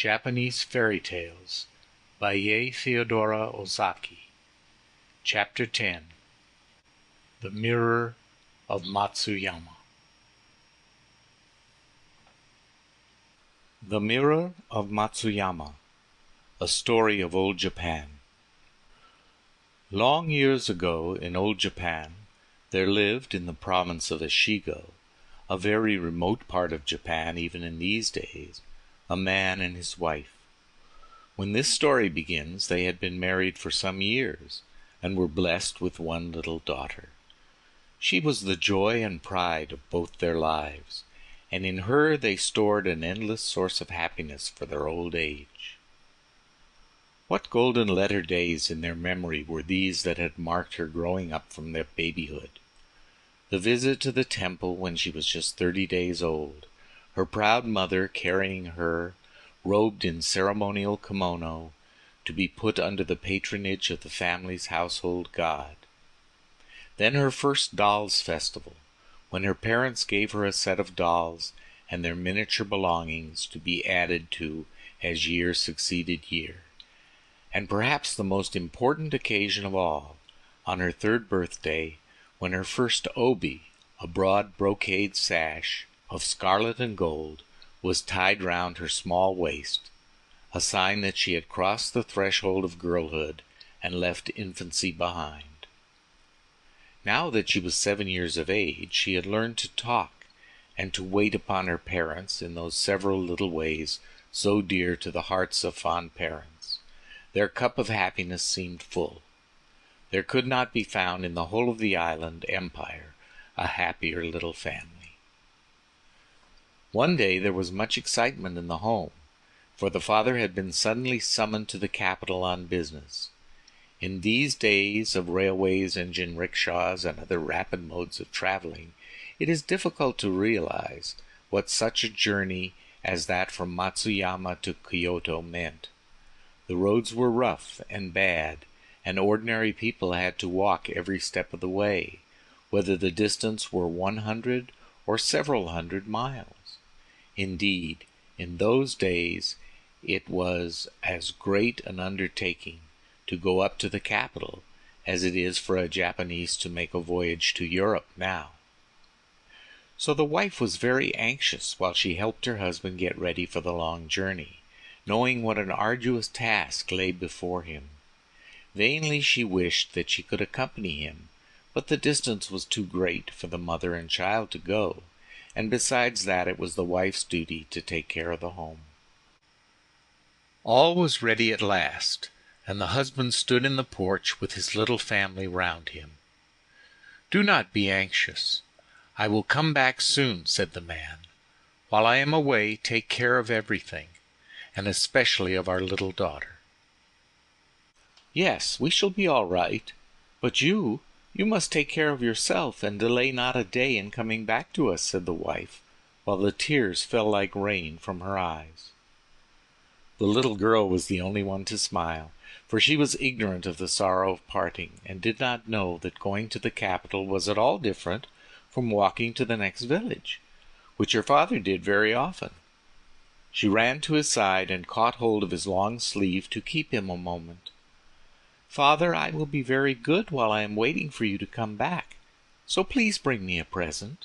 Japanese Fairy Tales by Yei Theodora Ozaki. Chapter 10. The Mirror of Matsuyama. The Mirror of Matsuyama, a story of old Japan. Long years ago in old Japan, there lived in the province of Echigo, a very remote part of Japan even in these days, a man and his wife. When this story begins, they had been married for some years and were blessed with one little daughter. She was the joy and pride of both their lives, and in her they stored an endless source of happiness for their old age. What golden letter days in their memory were these that had marked her growing up from their babyhood. The visit to the temple when she was just 30 days old, her proud mother carrying her, robed in ceremonial kimono, to be put under the patronage of the family's household god. Then her first dolls' festival, when her parents gave her a set of dolls and their miniature belongings to be added to as year succeeded year. And perhaps the most important occasion of all, on her 3rd birthday, when her first obi, a broad brocade sash of scarlet and gold, was tied round her small waist, a sign that she had crossed the threshold of girlhood and left infancy behind. Now that she was 7 years of age, she had learned to talk and to wait upon her parents in those several little ways so dear to the hearts of fond parents. Their cup of happiness seemed full. There could not be found in the whole of the island empire a happier little family. One day there was much excitement in the home, for the father had been suddenly summoned to the capital on business. In these days of railways and jinrickshaws and other rapid modes of traveling, it is difficult to realize what such a journey as that from Matsuyama to Kyoto meant. The roads were rough and bad, and ordinary people had to walk every step of the way, whether the distance were 100 or several hundred miles. Indeed, in those days it was as great an undertaking to go up to the capital as it is for a Japanese to make a voyage to Europe now. So the wife was very anxious while she helped her husband get ready for the long journey, knowing what an arduous task lay before him. Vainly she wished that she could accompany him, but the distance was too great for the mother and child to go, and besides that it was the wife's duty to take care of the home. All was ready at last, and the husband stood in the porch with his little family round him. "Do not be anxious. I will come back soon," said the man. "While I am away, take care of everything, and especially of our little daughter." "Yes, we shall be all right. But you must take care of yourself, and delay not a day in coming back to us," said the wife, while the tears fell like rain from her eyes. The little girl was the only one to smile, for she was ignorant of the sorrow of parting, and did not know that going to the capital was at all different from walking to the next village, which her father did very often. She ran to his side and caught hold of his long sleeve to keep him a moment. "Father, I will be very good while I am waiting for you to come back, so please bring me a present."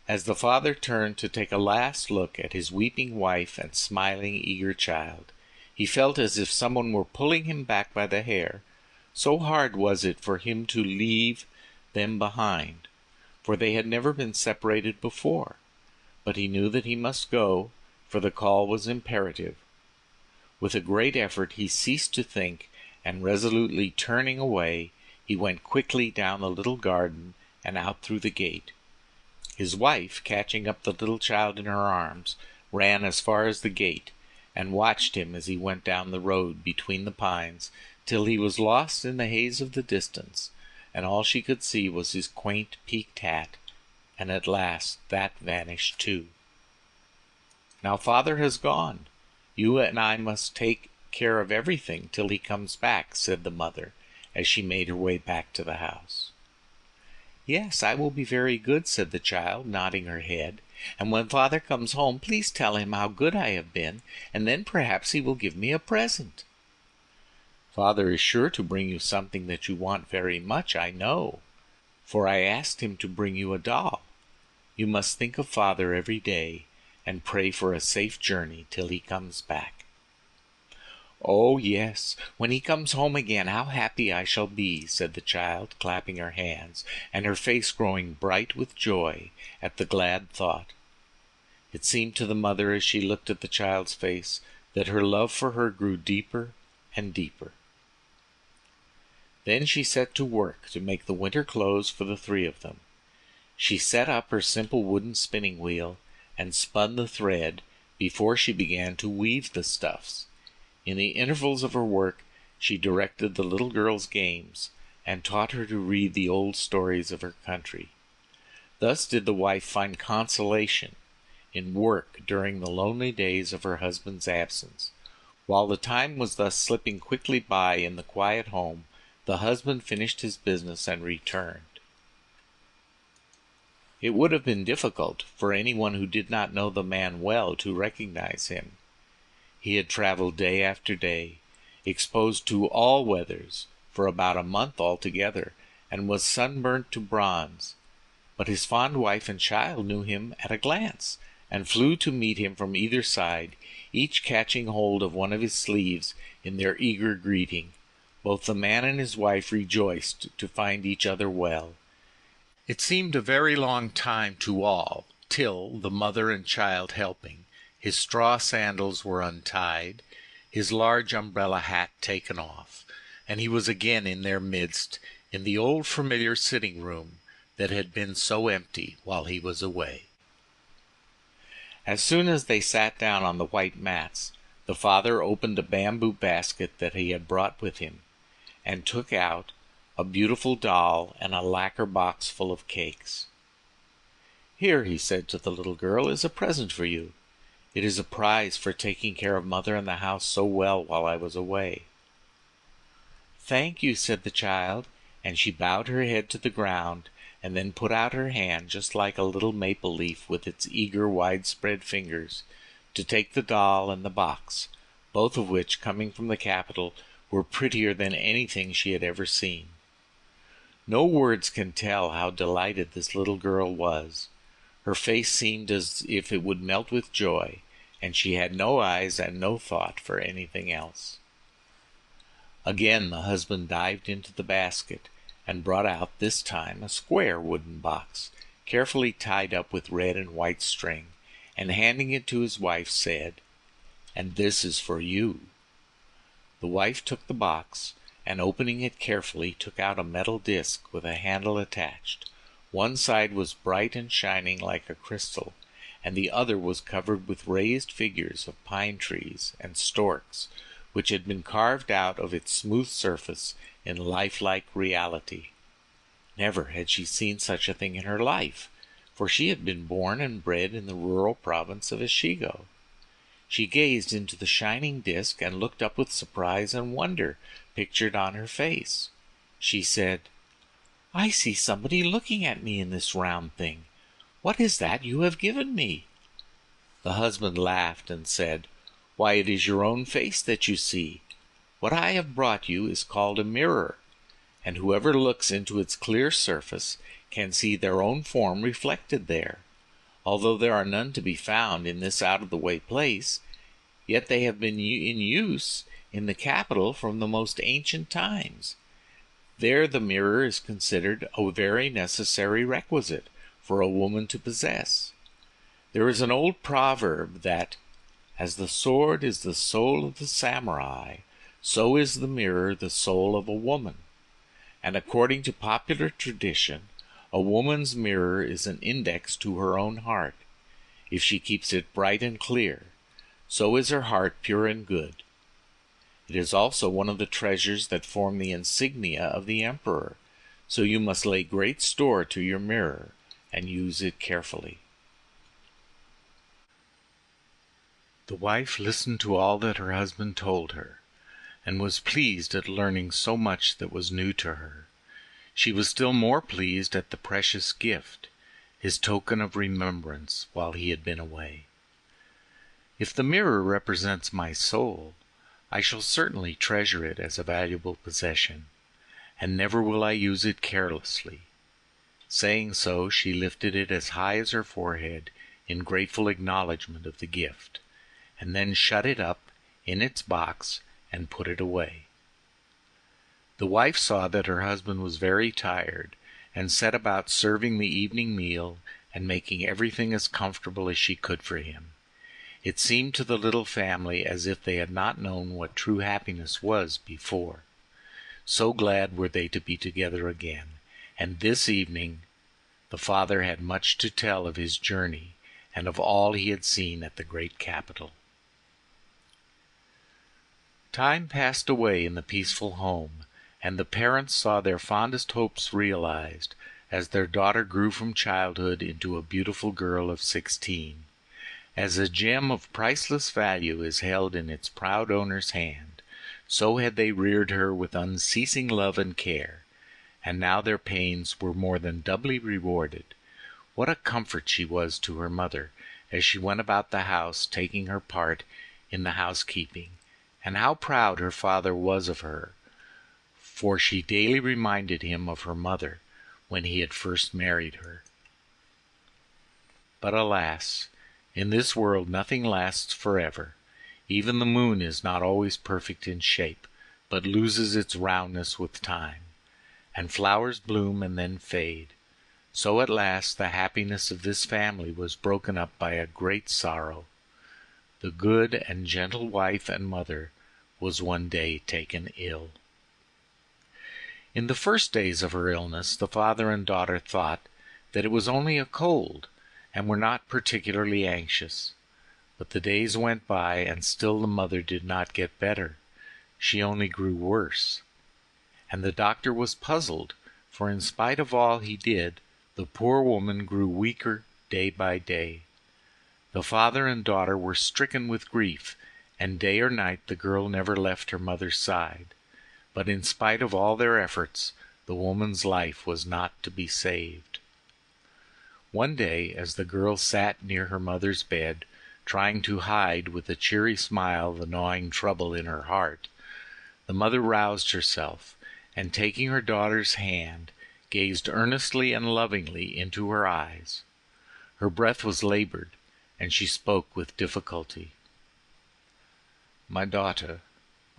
As the father turned to take a last look at his weeping wife and smiling, eager child, he felt as if someone were pulling him back by the hair, so hard was it for him to leave them behind, for they had never been separated before. But he knew that he must go, for the call was imperative. With a great effort he ceased to think, and resolutely turning away, he went quickly down the little garden and out through the gate. His wife, catching up the little child in her arms, ran as far as the gate, and watched him as he went down the road between the pines till he was lost in the haze of the distance, and all she could see was his quaint peaked hat, and at last that vanished too. "Now father has gone. You and I must take care of everything till he comes back," said the mother, as she made her way back to the house. "Yes, I will be very good," said the child, nodding her head, And when father comes home, please tell him how good I have been, and then perhaps he will give me a present." "Father is sure to bring you something that you want very much, I know, for I asked him to bring you a doll. You must think of father every day and pray for a safe journey till he comes back." "Oh, yes, when he comes home again, how happy I shall be," said the child, clapping her hands, and her face growing bright with joy at the glad thought. It seemed to the mother as she looked at the child's face that her love for her grew deeper and deeper. Then she set to work to make the winter clothes for the three of them. She set up her simple wooden spinning wheel and spun the thread before she began to weave the stuffs. In the intervals of her work, she directed the little girl's games and taught her to read the old stories of her country. Thus did the wife find consolation in work during the lonely days of her husband's absence. While the time was thus slipping quickly by in the quiet home, the husband finished his business and returned. It would have been difficult for anyone who did not know the man well to recognize him. He had traveled day after day, exposed to all weathers for about a month altogether, and was sunburnt to bronze. But his fond wife and child knew him at a glance, and flew to meet him from either side, each catching hold of one of his sleeves in their eager greeting. Both the man and his wife rejoiced to find each other well. It seemed a very long time to all, till, the mother and child helping, his straw sandals were untied, his large umbrella hat taken off, and he was again in their midst, in the old familiar sitting room that had been so empty while he was away. As soon as they sat down on the white mats, the father opened a bamboo basket that he had brought with him, and took out a beautiful doll and a lacquer box full of cakes. "Here," he said to the little girl, "is a present for you. It is a prize for taking care of mother and the house so well while I was away." "Thank you," said the child, and she bowed her head to the ground, and then put out her hand just like a little maple leaf with its eager, widespread fingers, to take the doll and the box, both of which, coming from the capital, were prettier than anything she had ever seen. No words can tell how delighted this little girl was. Her face seemed as if it would melt with joy, and she had no eyes and no thought for anything else. Again the husband dived into the basket and brought out this time a square wooden box, carefully tied up with red and white string, and handing it to his wife said, "And this is for you." The wife took the box, and opening it carefully took out a metal disc with a handle attached. One side was bright and shining like a crystal, and the other was covered with raised figures of pine trees and storks, which had been carved out of its smooth surface in lifelike reality. Never had she seen such a thing in her life, for she had been born and bred in the rural province of Echigo. She gazed into the shining disc and looked up with surprise and wonder pictured on her face. She said, "I see somebody looking at me in this round thing. What is that you have given me?" The husband laughed and said, "Why, it is your own face that you see. What I have brought you is called a mirror, and whoever looks into its clear surface can see their own form reflected there. Although there are none to be found in this out-of-the-way place, yet they have been in use in the capital from the most ancient times. There the mirror is considered a very necessary requisite for a woman to possess. There is an old proverb that, as the sword is the soul of the samurai, so is the mirror the soul of a woman. And according to popular tradition, a woman's mirror is an index to her own heart. If she keeps it bright and clear, so is her heart pure and good. It is also one of the treasures that form the insignia of the emperor, so you must lay great store to your mirror and use it carefully." The wife listened to all that her husband told her, and was pleased at learning so much that was new to her. She was still more pleased at the precious gift, his token of remembrance while he had been away. If the mirror represents my soul, I shall certainly treasure it as a valuable possession, and never will I use it carelessly. Saying so, she lifted it as high as her forehead in grateful acknowledgment of the gift, and then shut it up in its box and put it away. The wife saw that her husband was very tired, and set about serving the evening meal and making everything as comfortable as she could for him. It seemed to the little family as if they had not known what true happiness was before. So glad were they to be together again, and this evening the father had much to tell of his journey and of all he had seen at the great capital. Time passed away in the peaceful home, and the parents saw their fondest hopes realized as their daughter grew from childhood into a beautiful girl of 16. As a gem of priceless value is held in its proud owner's hand, so had they reared her with unceasing love and care, and now their pains were more than doubly rewarded. What a comfort she was to her mother as she went about the house taking her part in the housekeeping, and how proud her father was of her, for she daily reminded him of her mother when he had first married her. But alas, in this world nothing lasts forever. Even the moon is not always perfect in shape, but loses its roundness with time, and flowers bloom and then fade. So at last the happiness of this family was broken up by a great sorrow. The good and gentle wife and mother was one day taken ill. In the first days of her illness, the father and daughter thought that it was only a cold, and were not particularly anxious. But the days went by, and still the mother did not get better. She only grew worse. And the doctor was puzzled, for in spite of all he did, the poor woman grew weaker day by day. The father and daughter were stricken with grief, and day or night the girl never left her mother's side. But in spite of all their efforts, the woman's life was not to be saved. One day, as the girl sat near her mother's bed, trying to hide with a cheery smile the gnawing trouble in her heart, the mother roused herself, and taking her daughter's hand, gazed earnestly and lovingly into her eyes. Her breath was labored, and she spoke with difficulty. "My daughter,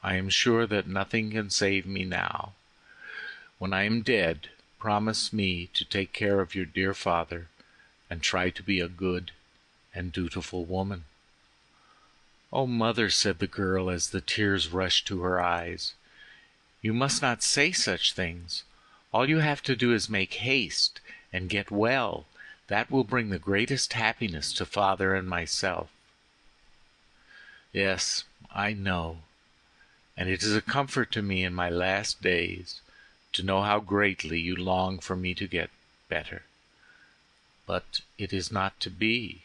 I am sure that nothing can save me now. When I am dead, promise me to take care of your dear father, and try to be a good and dutiful woman." "Oh, mother," said the girl as the tears rushed to her eyes, "you must not say such things. All you have to do is make haste and get well. That will bring the greatest happiness to father and myself." "Yes, I know, and it is a comfort to me in my last days to know how greatly you long for me to get better. But it is not to be.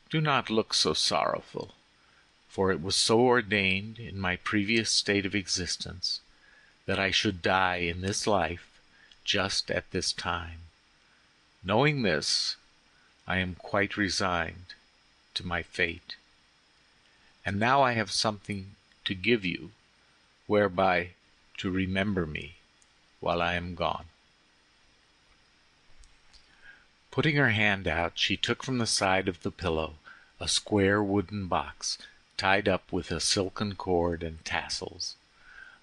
Do not look so sorrowful, for it was so ordained in my previous state of existence that I should die in this life just at this time. Knowing this, I am quite resigned to my fate. And now I have something to give you, whereby to remember me while I am gone." Putting her hand out, she took from the side of the pillow a square wooden box tied up with a silken cord and tassels.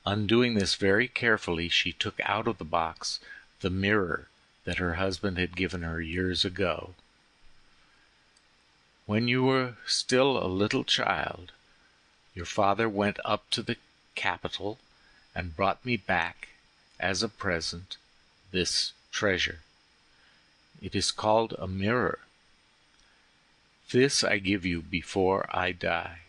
Undoing this very carefully, she took out of the box the mirror that her husband had given her years ago. "When you were still a little child, your father went up to the capital and brought me back, as a present, this treasure. It is called a mirror. This I give you before I die.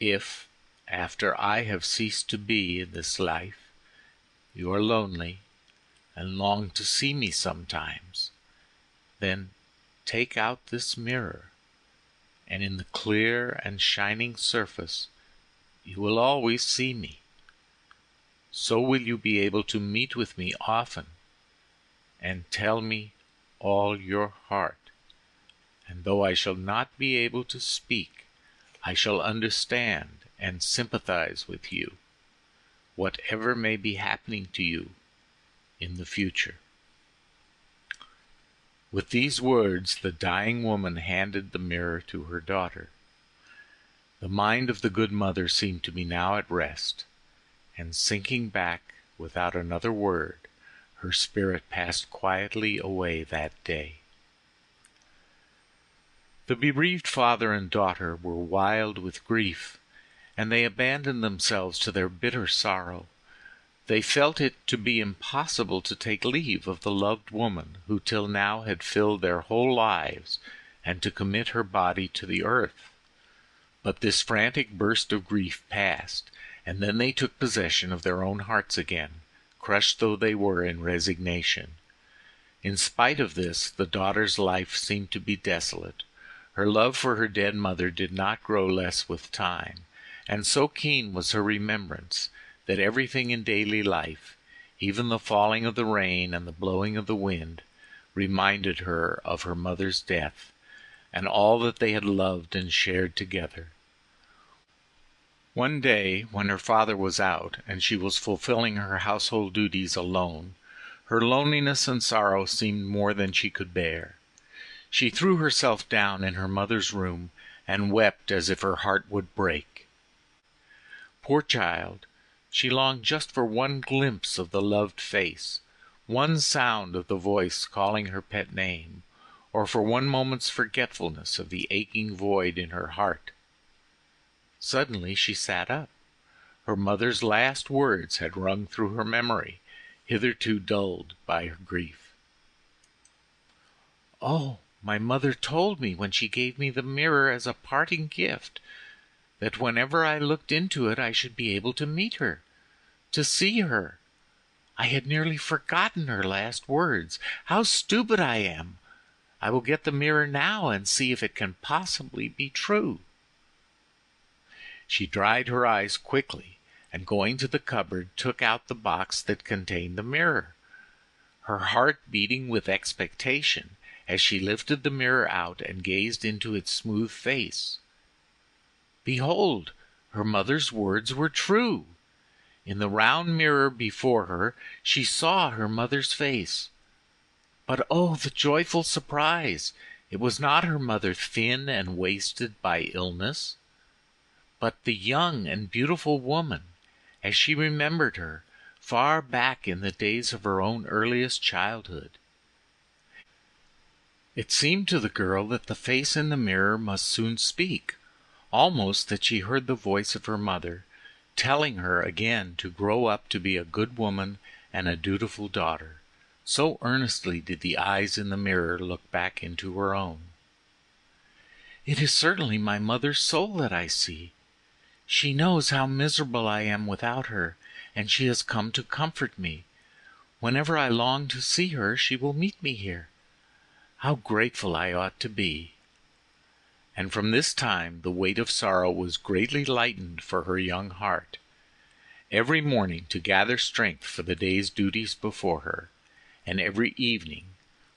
If, after I have ceased to be in this life, you are lonely and long to see me sometimes, then take out this mirror, and in the clear and shining surface you will always see me. So will you be able to meet with me often and tell me all your heart. And though I shall not be able to speak, I shall understand and sympathize with you, whatever may be happening to you in the future." With these words, the dying woman handed the mirror to her daughter. The mind of the good mother seemed to be now at rest, and sinking back without another word, her spirit passed quietly away that day. The bereaved father and daughter were wild with grief, and they abandoned themselves to their bitter sorrow. They felt it to be impossible to take leave of the loved woman who till now had filled their whole lives, and to commit her body to the earth. But this frantic burst of grief passed, and then they took possession of their own hearts again, crushed though they were in resignation. In spite of this, the daughter's life seemed to be desolate. Her love for her dead mother did not grow less with time, and so keen was her remembrance that everything in daily life, even the falling of the rain and the blowing of the wind, reminded her of her mother's death, and all that they had loved and shared together. One day, when her father was out, and she was fulfilling her household duties alone, her loneliness and sorrow seemed more than she could bear. She threw herself down in her mother's room, and wept as if her heart would break. Poor child! She longed just for one glimpse of the loved face, one sound of the voice calling her pet name, or for one moment's forgetfulness of the aching void in her heart. Suddenly she sat up. Her mother's last words had rung through her memory, hitherto dulled by her grief. "Oh, my mother told me when she gave me the mirror as a parting gift that whenever I looked into it I should be able to meet her, to see her. I had nearly forgotten her last words. How stupid I am! I will get the mirror now and see if it can possibly be true." She dried her eyes quickly, and going to the cupboard, took out the box that contained the mirror, her heart beating with expectation as she lifted the mirror out and gazed into its smooth face. Behold, her mother's words were true. In the round mirror before her, she saw her mother's face. But oh, the joyful surprise! It was not her mother, thin and wasted by illness, but the young and beautiful woman, as she remembered her, far back in the days of her own earliest childhood. It seemed to the girl that the face in the mirror must soon speak, almost that she heard the voice of her mother, telling her again to grow up to be a good woman and a dutiful daughter. So earnestly did the eyes in the mirror look back into her own. "It is certainly my mother's soul that I see. She knows how miserable I am without her, and she has come to comfort me. Whenever I long to see her, she will meet me here. How grateful I ought to be." And from this time the weight of sorrow was greatly lightened for her young heart. Every morning, to gather strength for the day's duties before her, and every evening,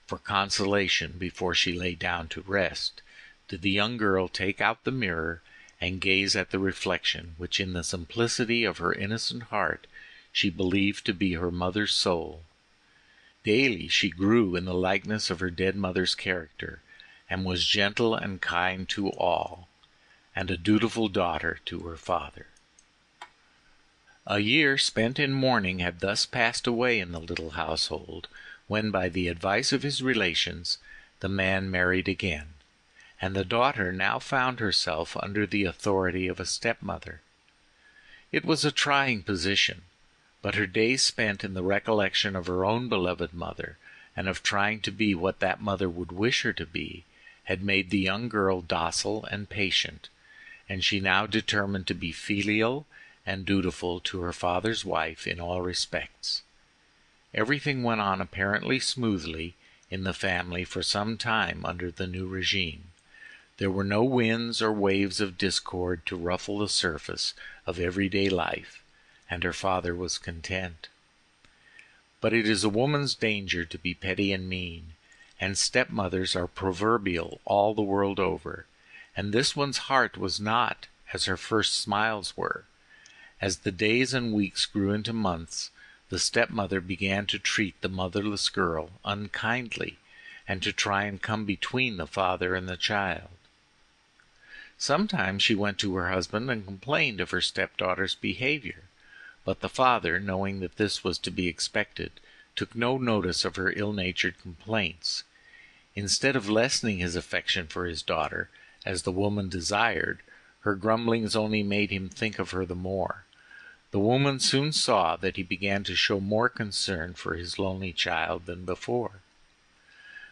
for consolation before she lay down to rest, did the young girl take out the mirror and gaze at the reflection which in the simplicity of her innocent heart she believed to be her mother's soul. Daily she grew in the likeness of her dead mother's character, and was gentle and kind to all, and a dutiful daughter to her father. A year spent in mourning had thus passed away in the little household, when, by the advice of his relations, the man married again, and the daughter now found herself under the authority of a stepmother. It was a trying position, but her days spent in the recollection of her own beloved mother, and of trying to be what that mother would wish her to be, had made the young girl docile and patient, and she now determined to be filial and dutiful to her father's wife in all respects. Everything went on apparently smoothly in the family for some time under the new regime. There were no winds or waves of discord to ruffle the surface of everyday life, and her father was content. But it is a woman's danger to be petty and mean, and stepmothers are proverbial all the world over, and this one's heart was not as her first smiles were. As the days and weeks grew into months, the stepmother began to treat the motherless girl unkindly and to try and come between the father and the child. Sometimes she went to her husband and complained of her stepdaughter's behavior, but the father, knowing that this was to be expected, took no notice of her ill-natured complaints. Instead of lessening his affection for his daughter, as the woman desired, her grumblings only made him think of her the more. The woman soon saw that he began to show more concern for his lonely child than before.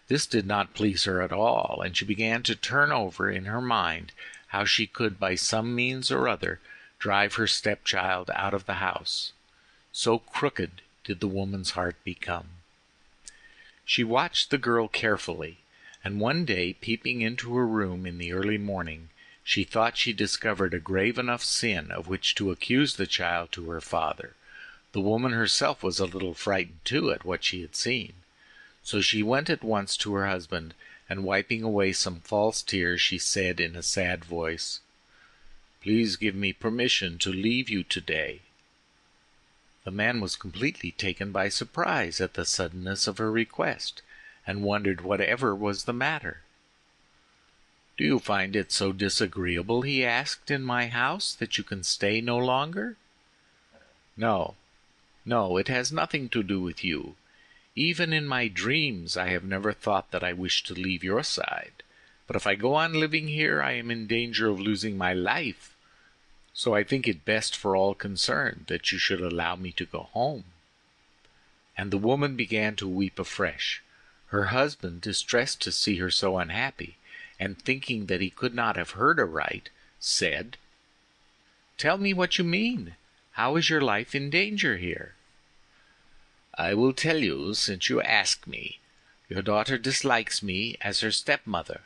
This did not please her at all, and she began to turn over in her mind how she could by some means or other drive her stepchild out of the house. So crooked did the woman's heart become. She watched the girl carefully, and one day, peeping into her room in the early morning, she thought she discovered a grave enough sin of which to accuse the child to her father. The woman herself was a little frightened too at what she had seen. So she went at once to her husband, and wiping away some false tears, she said in a sad voice, "Please give me permission to leave you today." The man was completely taken by surprise at the suddenness of her request, and wondered whatever was the matter. "Do you find it so disagreeable," he asked, "in my house, that you can stay no longer?" No, it has nothing to do with you. Even in my dreams I have never thought that I wished to leave your side. But if I go on living here, I am in danger of losing my life. So I think it best for all concerned that you should allow me to go home." And the woman began to weep afresh. Her husband, distressed to see her so unhappy, and thinking that he could not have heard aright, said, "Tell me what you mean. How is your life in danger here?" "I will tell you, since you ask me. Your daughter dislikes me as her stepmother.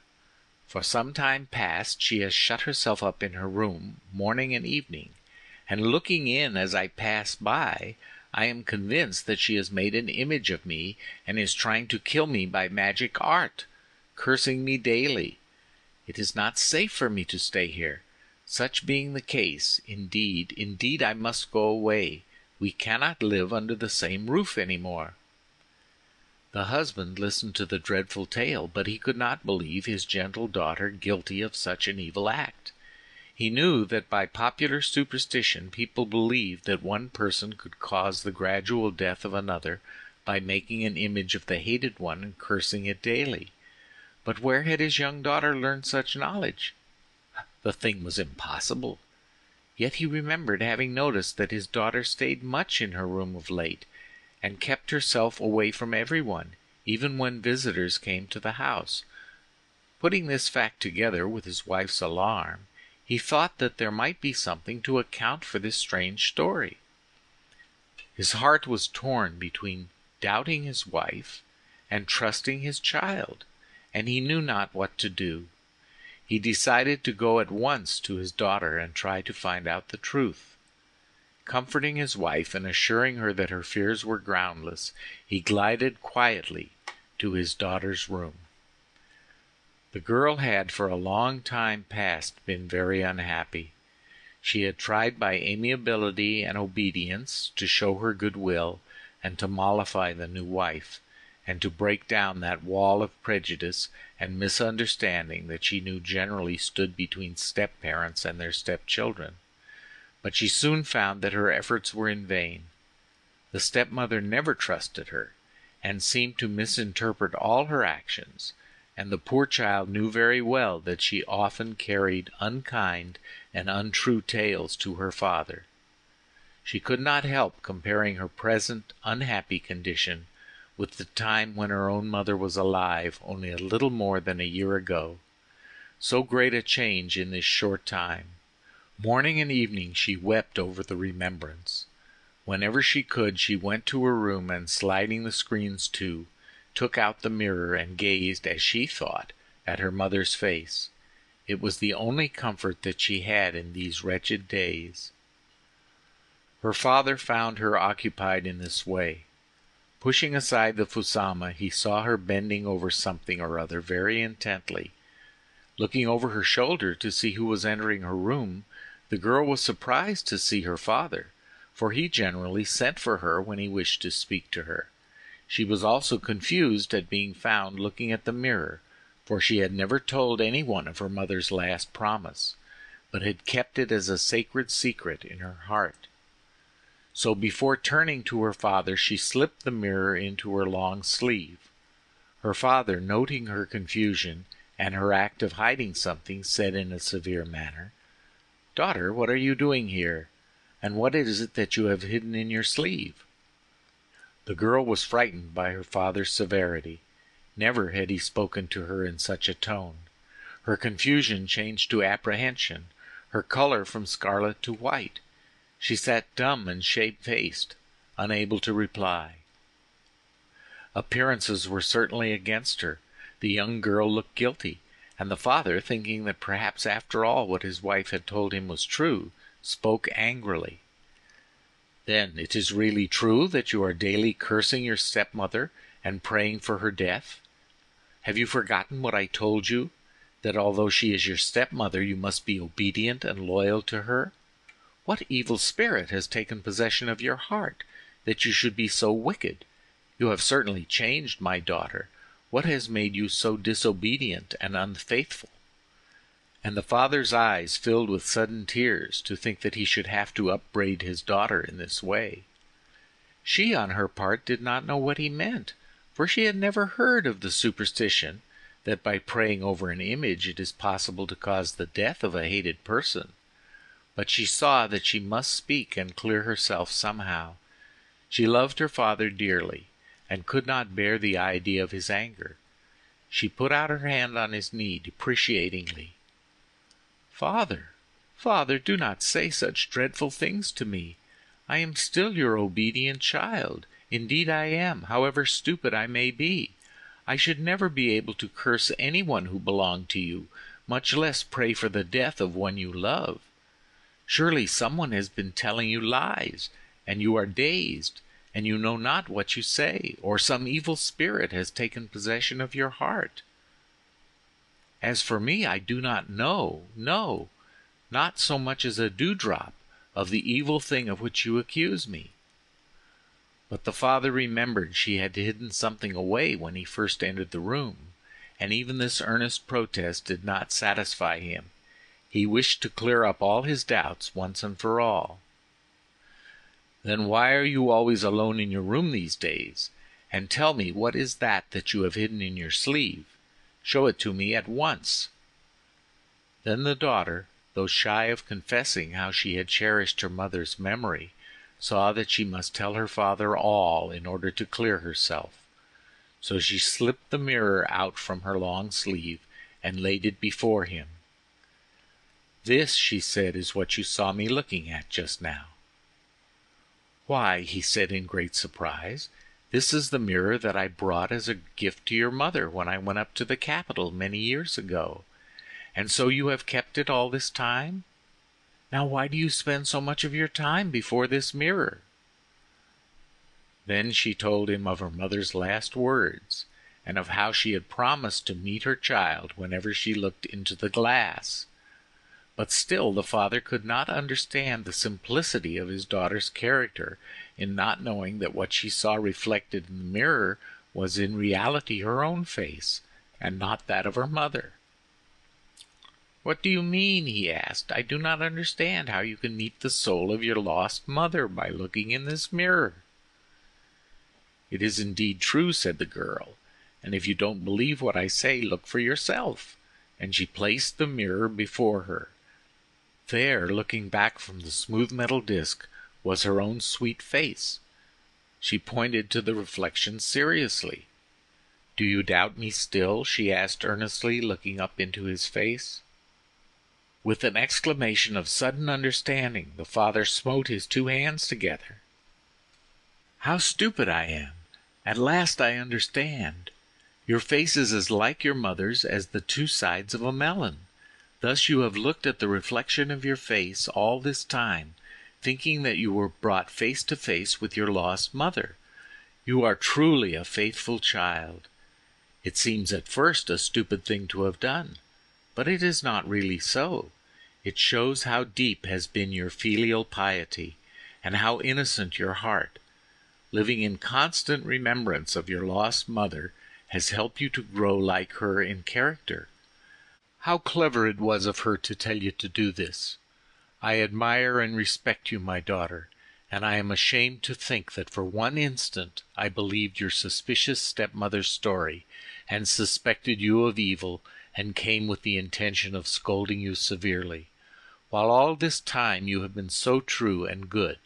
For some time past she has shut herself up in her room, morning and evening, and looking in as I pass by, I am convinced that she has made an image of me and is trying to kill me by magic art, cursing me daily. It is not safe for me to stay here. Such being the case, indeed I must go away. We cannot live under the same roof any more." The husband listened to the dreadful tale, but he could not believe his gentle daughter guilty of such an evil act. He knew that by popular superstition people believed that one person could cause the gradual death of another by making an image of the hated one and cursing it daily. But where had his young daughter learned such knowledge? The thing was impossible. Yet he remembered having noticed that his daughter stayed much in her room of late, and kept herself away from everyone, even when visitors came to the house. Putting this fact together with his wife's alarm, he thought that there might be something to account for this strange story. His heart was torn between doubting his wife and trusting his child, and he knew not what to do. He decided to go at once to his daughter and try to find out the truth. Comforting his wife and assuring her that her fears were groundless, he glided quietly to his daughter's room. The girl had for a long time past been very unhappy. She had tried by amiability and obedience to show her goodwill and to mollify the new wife, and to break down that wall of prejudice and misunderstanding that she knew generally stood between step-parents and their stepchildren. But she soon found that her efforts were in vain. The stepmother never trusted her, and seemed to misinterpret all her actions, and the poor child knew very well that she often carried unkind and untrue tales to her father. She could not help comparing her present unhappy condition with the time when her own mother was alive only a little more than a year ago. So great a change in this short time. Morning and evening she wept over the remembrance. Whenever she could, she went to her room and, sliding the screens to, took out the mirror and gazed, as she thought, at her mother's face. It was the only comfort that she had in these wretched days. Her father found her occupied in this way. Pushing aside the fusama, he saw her bending over something or other very intently. Looking over her shoulder to see who was entering her room, the girl was surprised to see her father, for he generally sent for her when he wished to speak to her. She was also confused at being found looking at the mirror, for she had never told anyone of her mother's last promise, but had kept it as a sacred secret in her heart. So before turning to her father, she slipped the mirror into her long sleeve. Her father, noting her confusion and her act of hiding something, said in a severe manner, "Daughter, what are you doing here? And what is it that you have hidden in your sleeve?" The girl was frightened by her father's severity. Never had he spoken to her in such a tone. Her confusion changed to apprehension, her color from scarlet to white. She sat dumb and shamefaced, unable to reply. Appearances were certainly against her. The young girl looked guilty, and the father, thinking that perhaps after all what his wife had told him was true, spoke angrily. "Then it is really true that you are daily cursing your stepmother and praying for her death? Have you forgotten what I told you, that although she is your stepmother, you must be obedient and loyal to her? What evil spirit has taken possession of your heart, that you should be so wicked? You have certainly changed, my daughter. What has made you so disobedient and unfaithful?" And the father's eyes filled with sudden tears to think that he should have to upbraid his daughter in this way. She, on her part, did not know what he meant, for she had never heard of the superstition that by praying over an image it is possible to cause the death of a hated person. But she saw that she must speak and clear herself somehow. She loved her father dearly, and could not bear the idea of his anger. She put out her hand on his knee deprecatingly. "Father, Father, do not say such dreadful things to me. I am still your obedient child. Indeed I am, however stupid I may be. I should never be able to curse anyone who belonged to you, much less pray for the death of one you love. Surely someone has been telling you lies, and you are dazed, and you know not what you say, or some evil spirit has taken possession of your heart. As for me, I do not know, no, not so much as a dewdrop, of the evil thing of which you accuse me." But the father remembered she had hidden something away when he first entered the room, and even this earnest protest did not satisfy him. He wished to clear up all his doubts once and for all. "Then why are you always alone in your room these days? And tell me, what is that you have hidden in your sleeve? Show it to me at once." Then the daughter, though shy of confessing how she had cherished her mother's memory, saw that she must tell her father all in order to clear herself. So she slipped the mirror out from her long sleeve and laid it before him. "This," she said, "is what you saw me looking at just now." "Why," he said in great surprise, "this is the mirror that I brought as a gift to your mother when I went up to the capital many years ago. And so you have kept it all this time? Now why do you spend so much of your time before this mirror?" Then she told him of her mother's last words, and of how she had promised to meet her child whenever she looked into the glass. But still the father could not understand the simplicity of his daughter's character in not knowing that what she saw reflected in the mirror was in reality her own face, and not that of her mother. "What do you mean?" he asked. "I do not understand how you can meet the soul of your lost mother by looking in this mirror." "It is indeed true," said the girl, "and if you don't believe what I say, look for yourself." And she placed the mirror before her. There, looking back from the smooth metal disc, was her own sweet face. She pointed to the reflection seriously. "Do you doubt me still?" she asked earnestly, looking up into his face. With an exclamation of sudden understanding, the father smote his two hands together. "How stupid I am! At last I understand. Your face is as like your mother's as the two sides of a melon. Thus you have looked at the reflection of your face all this time, thinking that you were brought face to face with your lost mother. You are truly a faithful child. It seems at first a stupid thing to have done, but it is not really so. It shows how deep has been your filial piety, and how innocent your heart. Living in constant remembrance of your lost mother has helped you to grow like her in character. How clever it was of her to tell you to do this. I admire and respect you, my daughter, and I am ashamed to think that for one instant I believed your suspicious stepmother's story, and suspected you of evil, and came with the intention of scolding you severely, while all this time you have been so true and good.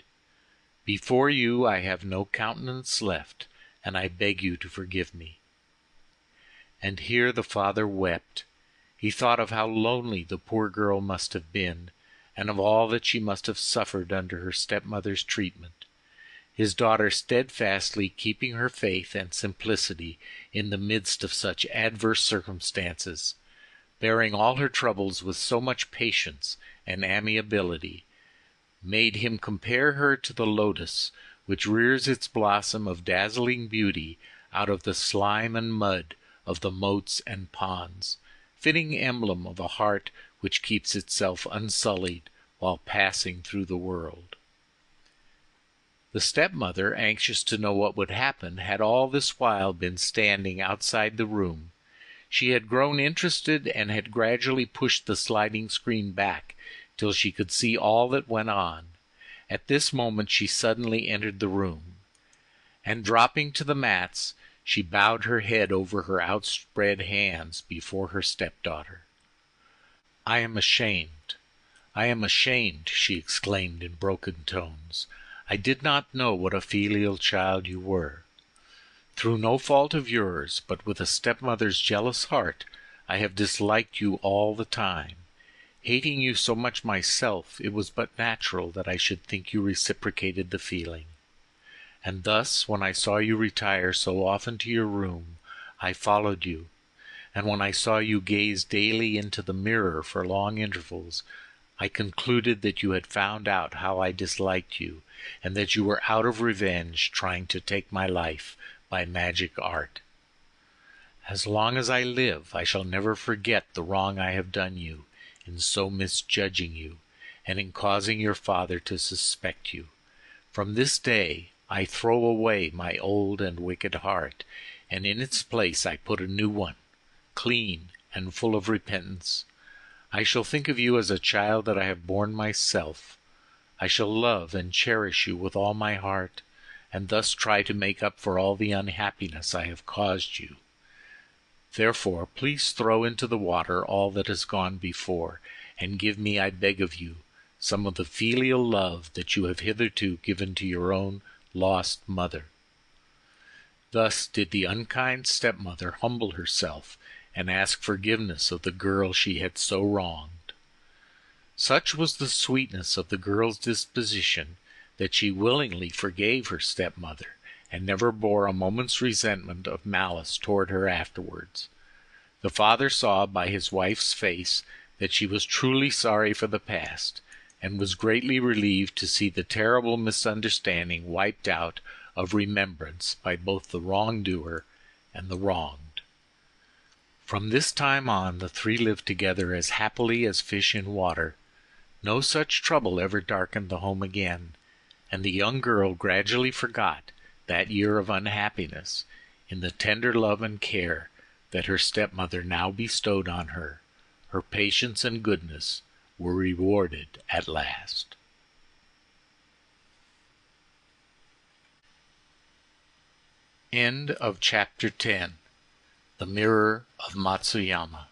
Before you I have no countenance left, and I beg you to forgive me." And here the father wept. He thought of how lonely the poor girl must have been, and of all that she must have suffered under her stepmother's treatment. His daughter steadfastly keeping her faith and simplicity in the midst of such adverse circumstances, bearing all her troubles with so much patience and amiability, made him compare her to the lotus, which rears its blossom of dazzling beauty out of the slime and mud of the moats and ponds, fitting emblem of a heart which keeps itself unsullied while passing through the world. The stepmother, anxious to know what would happen, had all this while been standing outside the room. She had grown interested and had gradually pushed the sliding screen back till she could see all that went on. At this moment she suddenly entered the room, and dropping to the mats, she bowed her head over her outspread hands before her stepdaughter. "I am ashamed, I am ashamed," she exclaimed in broken tones. "I did not know what a filial child you were. Through no fault of yours, but with a stepmother's jealous heart, I have disliked you all the time. Hating you so much myself, it was but natural that I should think you reciprocated the feeling. And thus, when I saw you retire so often to your room, I followed you, and when I saw you gaze daily into the mirror for long intervals, I concluded that you had found out how I disliked you, and that you were out of revenge trying to take my life by magic art. As long as I live, I shall never forget the wrong I have done you in so misjudging you, and in causing your father to suspect you. From this day I throw away my old and wicked heart, and in its place I put a new one, clean and full of repentance. I shall think of you as a child that I have borne myself. I shall love and cherish you with all my heart, and thus try to make up for all the unhappiness I have caused you. Therefore, please throw into the water all that has gone before, and give me, I beg of you, some of the filial love that you have hitherto given to your own lost mother." Thus did the unkind stepmother humble herself and ask forgiveness of the girl she had so wronged. Such was the sweetness of the girl's disposition that she willingly forgave her stepmother, and never bore a moment's resentment of malice toward her afterwards. The father saw by his wife's face that she was truly sorry for the past, and was greatly relieved to see the terrible misunderstanding wiped out of remembrance by both the wrongdoer and the wronged. From this time on the three lived together as happily as fish in water. No such trouble ever darkened the home again, and the young girl gradually forgot that year of unhappiness in the tender love and care that her stepmother now bestowed on her. Her patience and goodness were rewarded at last. End of Chapter 10. The Mirror of Matsuyama.